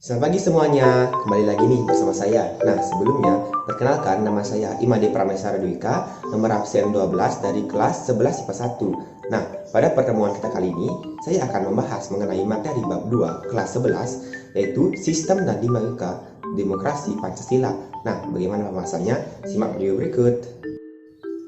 Selamat pagi semuanya, kembali lagi nih bersama saya. Nah, sebelumnya, perkenalkan nama saya Imade Prameswara Dwika, nomor absen 12 dari kelas 11 IPA 1. Nah, pada pertemuan kita kali ini, saya akan membahas mengenai materi bab 2 kelas 11, yaitu Sistem dan Dinamika Demokrasi Pancasila. Nah, bagaimana pembahasannya? Simak video berikut.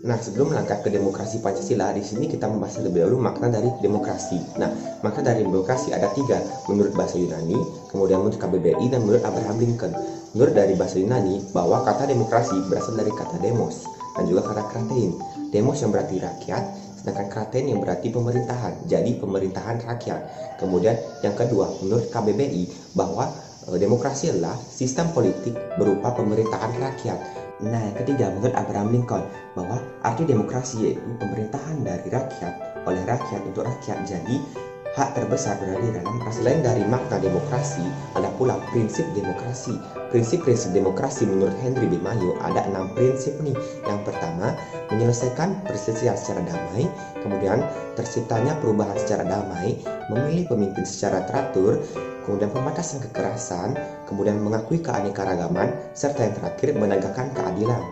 Nah, sebelum melangkah ke demokrasi Pancasila, di sini kita membahas lebih dahulu makna dari demokrasi. Nah, makna dari demokrasi ada 3, menurut bahasa Yunani, kemudian menurut KBBI, dan menurut Abraham Lincoln. Menurut dari bahasa Yunani, bahwa kata demokrasi berasal dari kata demos, dan juga kata kratein. Demos yang berarti rakyat, sedangkan kratein yang berarti pemerintahan, jadi pemerintahan rakyat. Kemudian yang kedua, menurut KBBI, bahwa demokrasi adalah sistem politik berupa pemerintahan rakyat. Nah, yang ketiga, menurut Abraham Lincoln, bahwa arti demokrasi yaitu pemerintahan dari rakyat, oleh rakyat, untuk rakyat. Jadi, hak terbesar berada di dalam rakyat. Selain dari makna demokrasi, ada pula prinsip demokrasi. Prinsip-prinsip demokrasi menurut Henry B. Mayo ada 6 prinsip nih. Yang pertama, menyelesaikan perselisihan secara damai, kemudian terciptanya perubahan secara damai, memilih pemimpin secara teratur, kemudian pembatasan kekerasan, kemudian mengakui keanekaragaman, serta yang terakhir menegakkan keadilan.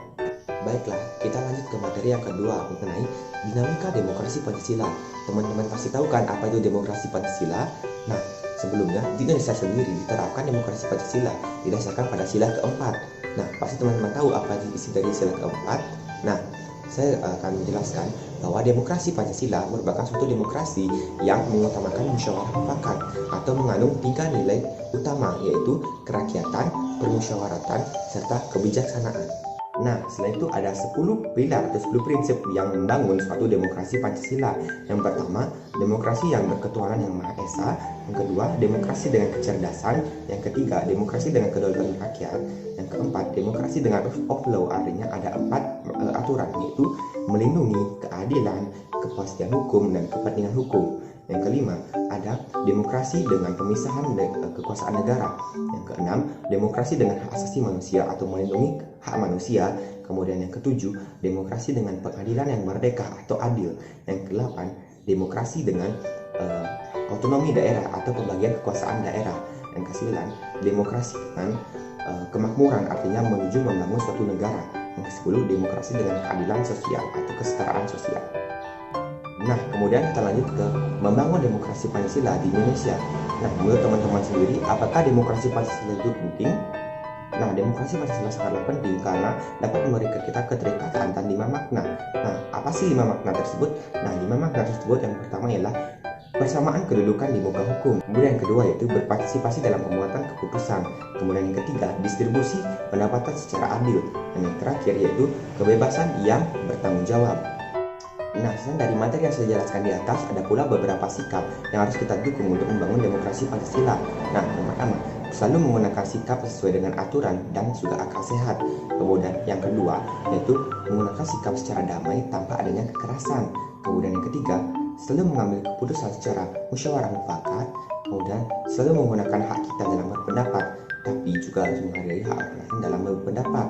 Baiklah, kita lanjut ke materi yang kedua mengenai dinamika demokrasi Pancasila. Teman-teman pasti tahu kan apa itu demokrasi Pancasila? Nah, sebelumnya di Indonesia sendiri diterapkan demokrasi Pancasila didasarkan pada sila keempat. Nah, pasti teman-teman tahu apa isi dari sila keempat. Nah, saya akan menjelaskan bahwa demokrasi Pancasila merupakan suatu demokrasi yang mengutamakan musyawarah mufakat atau mengandung 3 nilai utama, yaitu kerakyatan, permusyawaratan, serta kebijaksanaan. Nah, selain itu ada 10 pilar atau 10 prinsip yang membangun suatu demokrasi Pancasila. Yang pertama, demokrasi yang berketuhanan yang Maha Esa. Yang kedua, demokrasi dengan kecerdasan. Yang ketiga, demokrasi dengan kedaulatan rakyat. Yang keempat, demokrasi dengan rule of law, artinya ada 4 aturan, yaitu melindungi keadilan, kepastian hukum, dan kepentingan hukum. Yang kelima, ada demokrasi dengan pemisahan kekuasaan negara. Yang keenam, demokrasi dengan hak asasi manusia atau melindungi hak manusia. Kemudian yang ketujuh, demokrasi dengan pengadilan yang merdeka atau adil. Yang kedelapan, demokrasi dengan otonomi daerah atau pembagian kekuasaan daerah. Yang kesembilan, demokrasi dengan kemakmuran, artinya menuju membangun suatu negara. Yang kesepuluh, demokrasi dengan keadilan sosial atau kesetaraan sosial. Nah, kemudian kita lanjut ke membangun demokrasi Pancasila di Indonesia. Nah, menurut teman-teman sendiri, apakah demokrasi Pancasila itu penting? Nah, demokrasi Pancasila sangatlah penting karena dapat memberikan kita keterikatan dan 5 makna. Nah, apa sih 5 makna tersebut? Nah, 5 makna tersebut yang pertama ialah persamaan kedudukan di muka hukum. Kemudian yang kedua yaitu berpartisipasi dalam pembuatan keputusan. Kemudian yang ketiga, distribusi pendapatan secara adil. Dan yang terakhir yaitu kebebasan yang bertanggung jawab. Nah, selain dari materi yang saya jelaskan di atas, ada pula beberapa sikap yang harus kita dukung untuk membangun demokrasi Pancasila. Nah, yang pertama, selalu menggunakan sikap sesuai dengan aturan dan juga akal sehat. Kemudian yang kedua, yaitu menggunakan sikap secara damai tanpa adanya kekerasan. Kemudian yang ketiga, selalu mengambil keputusan secara musyawarah mufakat. Kemudian selalu menggunakan hak kita dalam berpendapat, tapi juga harus menghargai hak orang lain dalam berpendapat.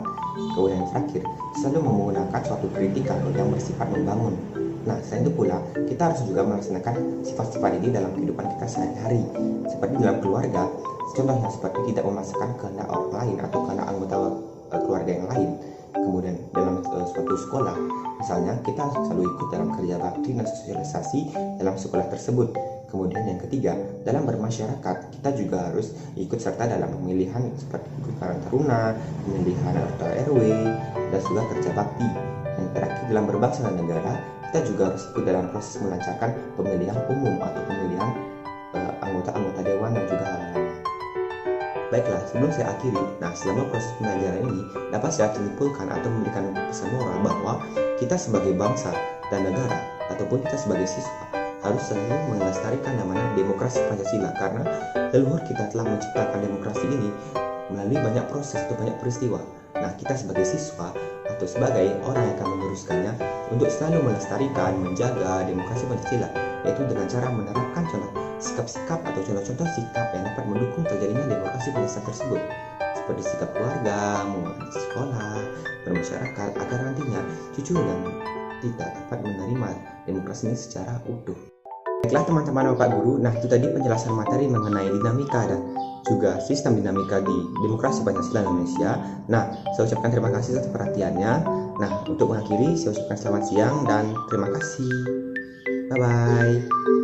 Kemudian yang terakhir, selalu menggunakan suatu kritikan yang bersifat membangun. Nah, selain itu pula, kita harus juga melaksanakan sifat-sifat ini dalam kehidupan kita sehari-hari. Seperti dalam keluarga, contohnya seperti tidak memaksakan kehendak orang lain atau kehendak anggota keluarga yang lain. Kemudian dalam suatu sekolah, misalnya kita selalu ikut dalam kerja bakti dan sosialisasi dalam sekolah tersebut. Kemudian yang ketiga, dalam bermasyarakat, kita juga harus ikut serta dalam pemilihan seperti Karang Taruna, pemilihan RT RW, dan juga kerja bakti. Dan terakhir, dalam berbangsa dan negara, kita juga harus ikut dalam proses melancarkan pemilihan umum atau pemilihan anggota-anggota dewan dan juga hal-hal lain. Baiklah, sebelum saya akhiri, nah selama proses pembelajaran ini dapat saya simpulkan atau memberikan pesan moral bahwa kita sebagai bangsa dan negara ataupun kita sebagai siswa harus selalu melestarikan namanya demokrasi Pancasila, karena leluhur kita telah menciptakan demokrasi ini melalui banyak proses atau banyak peristiwa. Nah, kita sebagai siswa atau sebagai orang yang akan meneruskannya untuk selalu melestarikan, menjaga demokrasi Pancasila, yaitu dengan cara menerapkan contoh sikap-sikap atau contoh-contoh sikap yang dapat mendukung terjadinya demokrasi Pancasila tersebut, seperti sikap keluarga, mengenai sekolah, bermasyarakat, agar nantinya cucu dan kita dapat menerima demokrasi ini secara utuh. Baiklah teman-teman Bapak Guru, nah itu tadi penjelasan materi mengenai dinamika dan juga sistem dinamika di demokrasi Pancasila Indonesia. Nah, saya ucapkan terima kasih atas perhatiannya. Nah, untuk mengakhiri, saya ucapkan selamat siang dan terima kasih. Bye-bye.